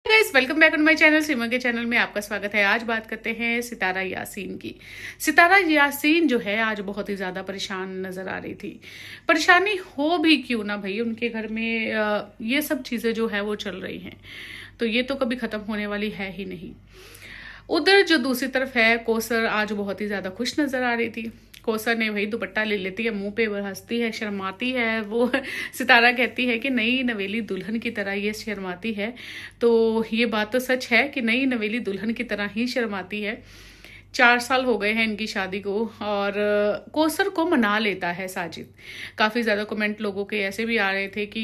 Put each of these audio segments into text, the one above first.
Guys, welcome back on my channel. Seema के channel में आपका स्वागत है। आज बात करते हैं सितारा यासीन की। सितारा यासीन जो है आज बहुत ही ज़्यादा परेशान नज़र आ रही थी। परेशानी हो भी क्यों ना भाई, उनके घर में ये सब चीज़ें जो है वो चल रही हैं, तो ये तो कभी ख़त्म होने वाली है ही नहीं। उधर जो दूसरी तरफ है, कौसर आज बहुत ही ज़्यादा खुश नज़र आ रही थी। कौसर ने वही दुपट्टा ले लेती है, मुंह पे हंसती है, शर्माती है। वो सितारा कहती है कि नई नवेली दुल्हन की तरह ये शर्माती है। तो ये बात तो सच है कि नई नवेली दुल्हन की तरह ही शर्माती है। 4 साल हो गए हैं इनकी शादी को, और कौसर को मना लेता है साजिद। काफ़ी ज़्यादा कमेंट लोगों के ऐसे भी आ रहे थे कि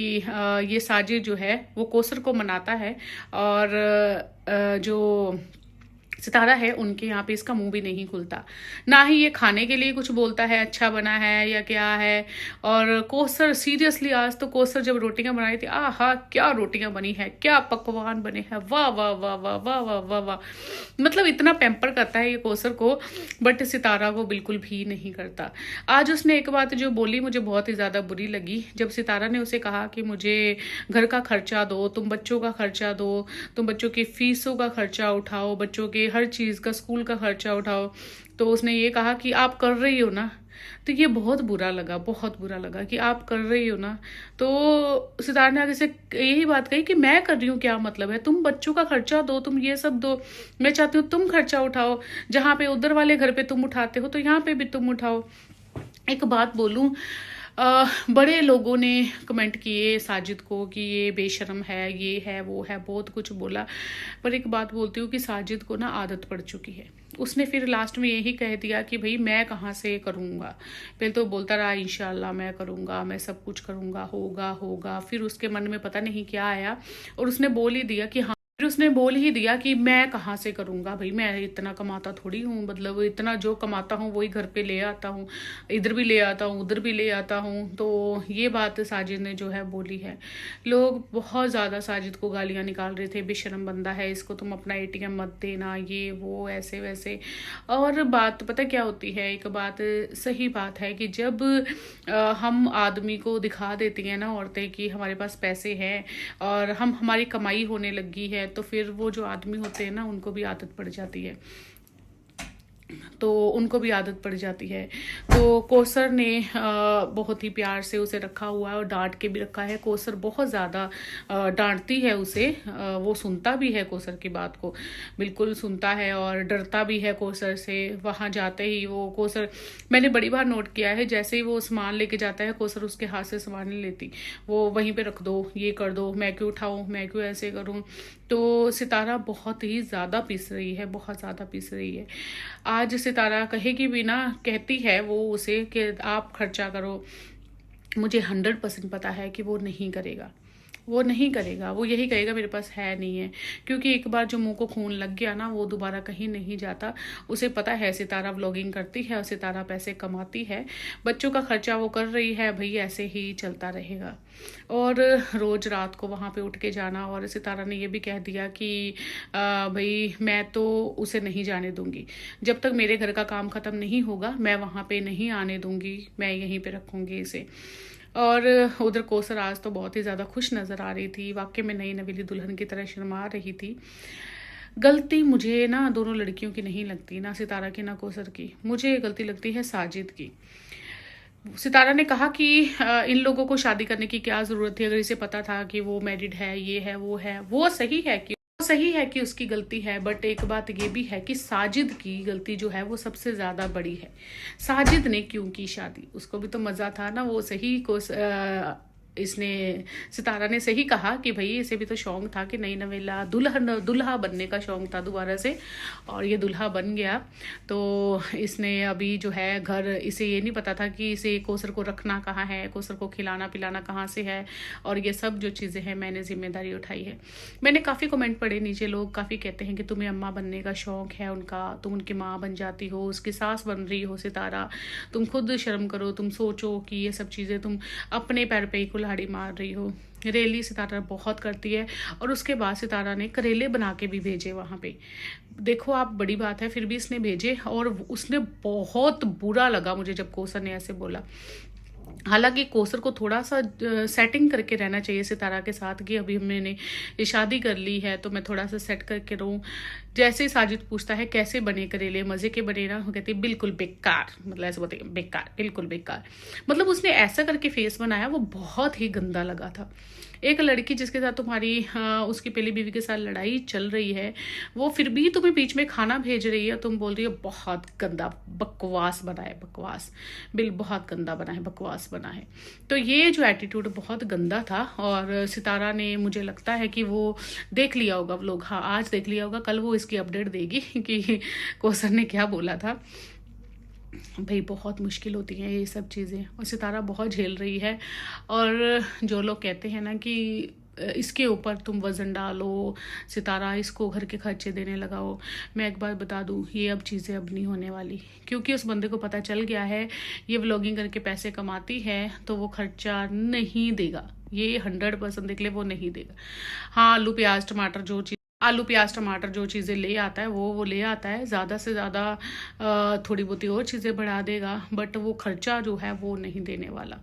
ये साजिद जो है वो कौसर को मनाता है, और जो सितारा है उनके यहाँ पे इसका मुंह भी नहीं खुलता। ना ही ये खाने के लिए कुछ बोलता है अच्छा बना है या क्या है। और कौसर सीरियसली, आज तो कौसर जब रोटियां बनाई थी, आहा क्या रोटियां बनी है, क्या पकवान बने हैं, वाह वाह वाह वाह वाह वाह वाह वाह। मतलब इतना पैम्पर करता है ये कौसर को, बट सितारा को बिल्कुल भी नहीं करता। आज उसने एक बात जो बोली मुझे बहुत ही ज़्यादा बुरी लगी। जब सितारा ने उसे कहा कि मुझे घर का खर्चा दो, तुम बच्चों का खर्चा दो, तुम बच्चों की फीसों का खर्चा उठाओ, बच्चों के हर चीज़ का, स्कूल का खर्चा उठाओ, तो उसने ये कहा कि आप कर रही हो ना। तो ये बहुत बुरा लगा, बहुत बुरा लगा कि आप कर रही हो ना। तो सितारा ने आगे से यही बात कही कि मैं कर रही हूँ क्या मतलब है, तुम बच्चों का खर्चा दो, तुम ये सब दो, मैं चाहती हूँ तुम खर्चा उठाओ। जहाँ पे उधर वाले घर पे तुम उठाते हो तो यहाँ पे भी तुम उठाओ। एक बात बोलूं, बड़े लोगों ने कमेंट किए साजिद को कि ये बेशर्म है, ये है वो है, बहुत कुछ बोला। पर एक बात बोलती हूँ कि साजिद को ना आदत पड़ चुकी है। उसने फिर लास्ट में यही कह दिया कि भाई मैं कहाँ से करूँगा। पहले तो बोलता रहा इंशाल्लाह मैं करूँगा, मैं सब कुछ करूँगा, होगा होगा। फिर उसके मन में पता नहीं क्या आया और उसने बोल ही दिया कि हाँ, फिर उसने बोल ही दिया कि मैं कहाँ से करूँगा भाई, मैं इतना कमाता थोड़ी हूँ, मतलब इतना जो कमाता हूँ वही घर पे ले आता हूँ, इधर भी ले आता हूँ उधर भी ले आता हूँ। तो ये बात साजिद ने जो है बोली है। लोग बहुत ज़्यादा साजिद को गालियाँ निकाल रहे थे, बेशर्म बंदा है, इसको तुम अपना एटीएम मत देना, ये वो ऐसे वैसे। और बात पता क्या होती है, एक बात सही बात है कि जब हम आदमी को दिखा देती हैं ना औरतें कि हमारे पास पैसे हैं और हमारी कमाई होने लगी है, तो फिर वो जो आदमी होते हैं ना उनको भी आदत पड़ जाती है, तो उनको भी आदत पड़ जाती है। तो कौसर ने बहुत ही प्यार से उसे रखा हुआ है और डांट के भी रखा है। कौसर बहुत ज़्यादा डांटती है उसे, वो सुनता भी है कौसर की बात को, बिल्कुल सुनता है और डरता भी है कौसर से। वहाँ जाते ही वो कौसर, मैंने बड़ी बार नोट किया है, जैसे ही वो सामान लेके जाता है कौसर उसके हाथ से सामान नहीं लेती, वो वहीं पे रख दो, ये कर दो, मैं क्यों उठाऊँ, मैं क्यों ऐसे करूँ। तो सितारा बहुत ही ज़्यादा पिस रही है, बहुत ज़्यादा पिस रही है। आज सितारा कहेगी भी ना, कहती है वो उसे कि आप खर्चा करो, मुझे 100% पता है कि वो नहीं करेगा, वो नहीं करेगा, वो यही कहेगा मेरे पास है नहीं है। क्योंकि एक बार जो मुंह को खून लग गया ना, वो दोबारा कहीं नहीं जाता। उसे पता है सितारा व्लॉगिंग करती है और सितारा पैसे कमाती है, बच्चों का खर्चा वो कर रही है, भाई ऐसे ही चलता रहेगा। और रोज रात को वहाँ पे उठ के जाना। और सितारा ने ये भी कह दिया कि भाई मैं तो उसे नहीं जाने दूंगी, जब तक मेरे घर का काम खत्म नहीं होगा मैं वहाँ पे नहीं आने दूंगी, मैं यहीं पे रखूंगी इसे। और उधर कौसर आज तो बहुत ही ज़्यादा खुश नज़र आ रही थी, वाकई में नई नवेली दुल्हन की तरह शर्मा रही थी। गलती मुझे ना दोनों लड़कियों की नहीं लगती, ना सितारा की ना कौसर की, मुझे गलती लगती है साजिद की। सितारा ने कहा कि इन लोगों को शादी करने की क्या ज़रूरत थी, अगर इसे पता था कि वो मैरिड है, ये है वो है। वो सही है कि उसकी गलती है, बट एक बात ये भी है कि साजिद की गलती जो है वो सबसे ज़्यादा बड़ी है। साजिद ने क्यों की शादी, उसको भी तो मज़ा था ना। वो सही को इसने, सितारा ने सही कहा कि भाई इसे भी तो शौक था कि नई नवेला दुल्हा बनने का शौक था दोबारा से, और ये दुल्हा बन गया। तो इसने अभी जो है घर, इसे ये नहीं पता था कि इसे कौसर को रखना कहाँ है, कौसर को खिलाना पिलाना कहाँ से है, और ये सब जो चीज़ें हैं मैंने जिम्मेदारी उठाई है। मैंने काफ़ी कमेंट पढ़े नीचे, लोग काफ़ी कहते हैं कि तुम्हें अम्मा बनने का शौक है उनका, तुम उनकी माँ बन जाती हो, उसकी सास बन रही हो सितारा, तुम खुद शर्म करो, तुम सोचो कि ये सब चीज़ें तुम अपने पैर पे ही कुल्हाड़ी मार रही हो। रेली सितारा बहुत करती है, और उसके बाद सितारा ने करेले बना के भी भेजे वहाँ पे। देखो आप, बड़ी बात है, फिर भी इसने भेजे, और उसने बहुत बुरा लगा मुझे जब कौसर ने ऐसे बोला। हालांकि कोसर को थोड़ा सा सेटिंग करके रहना चाहिए सितारा के साथ कि अभी मैंने ये शादी कर ली है तो मैं थोड़ा सा सेट करके रहूं। जैसे ही साजिद पूछता है कैसे बने करेले, मजे के बने ना, वो कहती है बिल्कुल बेकार, मतलब ऐसे बोलते बेकार, बिल्कुल बेकार। मतलब उसने ऐसा करके फेस बनाया, वो बहुत ही गंदा लगा था। एक लड़की जिसके साथ तुम्हारी उसकी पहली बीवी के साथ लड़ाई चल रही है, वो फिर भी तुम्हें बीच में खाना भेज रही है, तुम बोल रही हो बहुत गंदा, बकवास बना है, बकवास, बिल बहुत गंदा बना है, बकवास बना है। तो ये जो एटीट्यूड बहुत गंदा था। और सितारा ने, मुझे लगता है कि वो देख लिया होगा व्लॉग, हाँ आज देख लिया होगा, कल वो इसकी अपडेट देगी कि कौसर ने क्या बोला था। भाई बहुत मुश्किल होती हैं ये सब चीज़ें, और सितारा बहुत झेल रही है। और जो लोग कहते हैं ना कि इसके ऊपर तुम वज़न डालो, सितारा इसको घर के खर्चे देने लगाओ, मैं एक बात बता दूं, ये अब चीज़ें अब नहीं होने वाली, क्योंकि उस बंदे को पता चल गया है ये व्लॉगिंग करके पैसे कमाती है तो वो खर्चा नहीं देगा, ये 100% देख ले, वो नहीं देगा। हाँ, आलू प्याज टमाटर जो चीज़ें ले आता है वो ले आता है, ज़्यादा से ज़्यादा थोड़ी बहुती और चीज़ें बढ़ा देगा, बट वो खर्चा जो है वो नहीं देने वाला।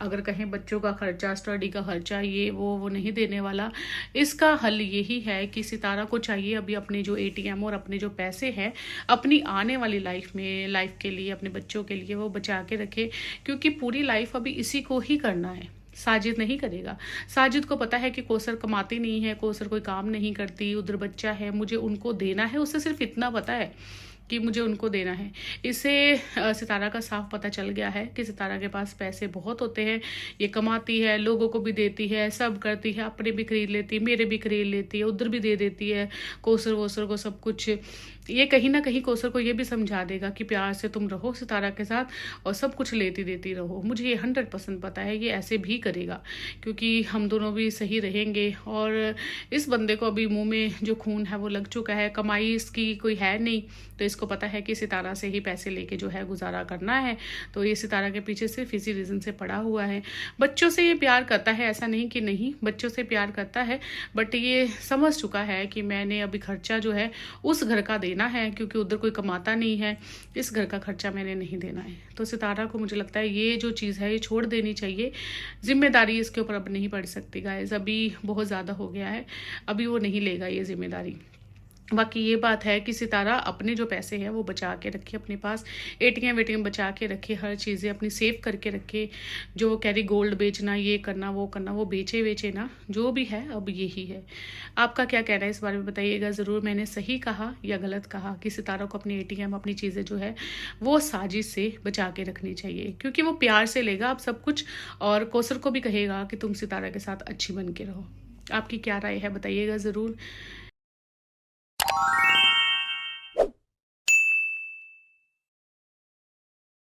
अगर कहीं बच्चों का खर्चा, स्टडी का खर्चा, ये वो नहीं देने वाला। इसका हल यही है कि सितारा को चाहिए अभी अपने जो एटीएम और अपने जो पैसे हैं अपनी आने वाली लाइफ के लिए, अपने बच्चों के लिए वो बचा के रखे, क्योंकि पूरी लाइफ अभी इसी को ही करना है, साजिद नहीं करेगा। साजिद को पता है कि कौसर कमाती नहीं है, कौसर कोई काम नहीं करती, उधर बच्चा है, मुझे उनको देना है, उसे सिर्फ इतना पता है कि मुझे उनको देना है। इसे सितारा का साफ पता चल गया है कि सितारा के पास पैसे बहुत होते हैं, ये कमाती है, लोगों को भी देती है, सब करती है, अपने भी खरीद लेती है, मेरे भी खरीद लेती है, उधर भी दे देती है, कौसर वोसर को सब कुछ। ये कहीं ना कहीं कौसर को ये भी समझा देगा कि प्यार से तुम रहो सितारा के साथ और सब कुछ लेती देती रहो। मुझे ये 100% पता है ये ऐसे भी करेगा, क्योंकि हम दोनों भी सही रहेंगे। और इस बंदे को अभी मुंह में जो खून है वो लग चुका है, कमाई इसकी कोई है नहीं, तो इसको पता है कि सितारा से ही पैसे लेके जो है गुजारा करना है, तो ये सितारा के पीछे सिर्फ इसी रीज़न से पड़ा हुआ है। बच्चों से ये प्यार करता है, ऐसा नहीं कि नहीं, बच्चों से प्यार करता है, बट ये समझ चुका है कि मैंने अभी खर्चा जो है उस घर का देना है, क्योंकि उधर कोई कमाता नहीं है, इस घर का खर्चा मैंने नहीं देना है। तो सितारा को मुझे लगता है ये जो चीज़ है ये छोड़ देनी चाहिए, जिम्मेदारी इसके ऊपर अब नहीं पड़ सकती गाइस, अभी बहुत ज़्यादा हो गया है, अभी वो नहीं लेगा ये जिम्मेदारी। बाकी ये बात है कि सितारा अपने जो पैसे हैं वो बचा के रखे अपने पास, एटीएम वेटीएम बचा के रखे, हर चीज़ें अपनी सेव करके रखे। जो वो कह रही गोल्ड बेचना, ये करना, वो बेचे ना, जो भी है अब यही है। आपका क्या कहना है इस बारे में बताइएगा ज़रूर। मैंने सही कहा या गलत कहा कि सितारा को अपनी एटीएम, अपनी चीज़ें जो है वो साजिश से बचा के रखनी चाहिए, क्योंकि वो प्यार से लेगा अब सब कुछ, और कौसर को भी कहेगा कि तुम सितारा के साथ अच्छी बन के रहो। आपकी क्या राय है बताइएगा ज़रूर।